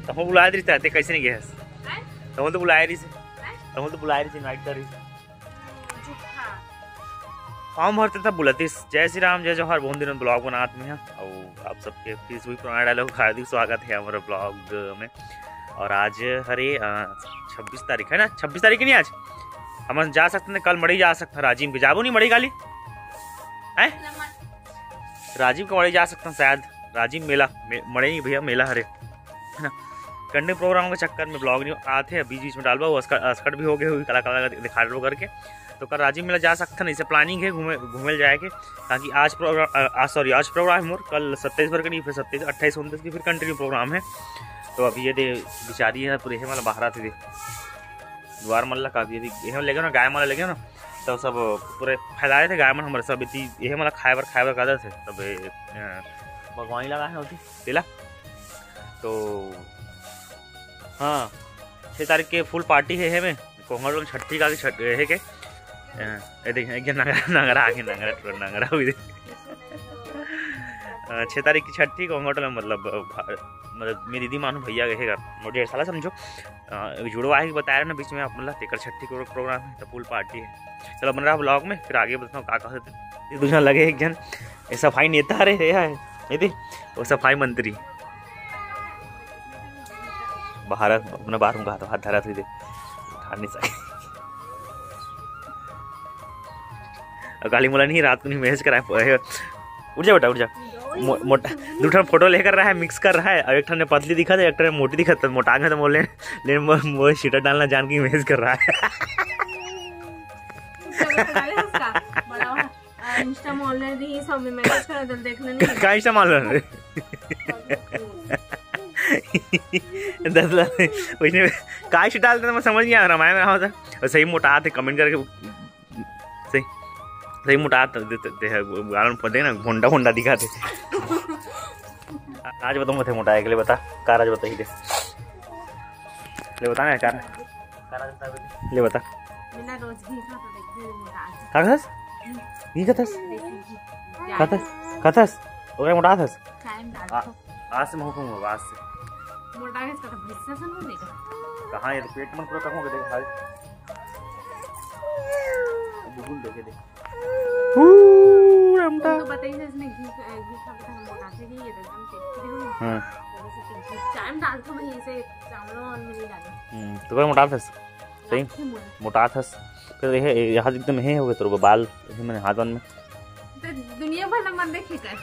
हम बुला रही थे कैसे नहीं गए तो बुलाया रही से तो बुलाया रही इनवाइट कर रही फॉर्म भरते था बुलतीस। जय श्री राम जय जौहर। बहुत दिन ब्लॉग बनाते में और आप सबके फेसबुक पुराना डायलॉग हार्दिक स्वागत है हमारे ब्लॉग में। और आज हरे 26 तारीख है ना, 26 तारीख की नहीं आज हम जा सकते हैं, कल मड़ी जा सकते हैं राजीव के जाबो नहीं मड़ी गाली है राजीव के मड़ी जा सकते हैं शायद। राजीव मेला मड़े नहीं भैया मेला हरे है ना। करने प्रोग्राम के चक्कर में ब्लॉग नहीं आते हैं, बीच बीच में डालवा अस्कट भी हो गए हुई कलाकार दिखा लो करके। तो कल राजीव मेला जा सकते हैं, इसे प्लानिंग है घूमे जाएंगे ताकि आज प्रोग्राम आज प्रोग्राम है और कल 27 भर के नहीं फिर 27 28 29 की फिर कंटिन्यू प्रोग्राम है। तो अभी ये दे बिचारी है पूरे मतलब बाहर आती थी द्वार मल्ला का भी ये लेगे ना गाय माला लेगे ना तो सब पूरे फैलाए थे गाय मन हमारे सब ये मतलब खाए करते थे तब भगवानी लगा है होती तेला। तो हाँ 6 तारीख के फुल पार्टी है में कोंगड़ छठी का है के नगरा आगे नगरा हुई 6 तारीख की छठी कोंगड़ मतलब मेरी दीदी मानो भैया गए घर मोटे साला समझो जुड़वा है बताया रहा ना बीच में आप मतलब तेकर छठी को प्रोग्राम है तो फुल पार्टी है। चलो बन रहा ब्लॉग में फिर आगे बताता हूँ का दूसरा लगे एक जन सफाई नेता अरे है थी वो सफाई मंत्री बाहर अपना बाथरूम का हाथ धरा थी उठा नहीं सके गाली मोला नहीं रात को नहीं मैसेज कराए उठ जा बेटा उठ जा मोटा दूठा फोटो लेकर रहा है मिक्स कर रहा है और एक ने पतली दिखा था एक ने मोटी दिखा था मोटा तो बोले वो शीटर डालना जान के मैसेज कर रहा है का इंस्टा मान लो 10 लाख उसने का शीट डालता मैं समझ नहीं आ रहा मैं रहा था सही मोटा थे कमेंट करके सही मोटा पते ना होंडा होंडा दिखाते आज बताऊँ मत मोटा के लिए बता कार आज बता ही दे ले बता ना कार ले बता कागज ये कथस कथस कथस ओए मोटा थस आज से महकूम होगा आज से मोटा है इसका भैंसा सन नहीं देगा कहां ये पेट में पूरा कहां देख हाल बिल्कुल देखे दे तो बताइए इसमें घी खा के हम मोटाते नहीं ये एकदम टेस्टी हो हां चाय डाल तो मैं इसे चावलों और मिली डाली तो कोई मोटा थस सही मोटा थस फिर ये यहां एकदम है हो गए तो बाल मैंने हाथ में तो दुनिया भर नंबर देखी कर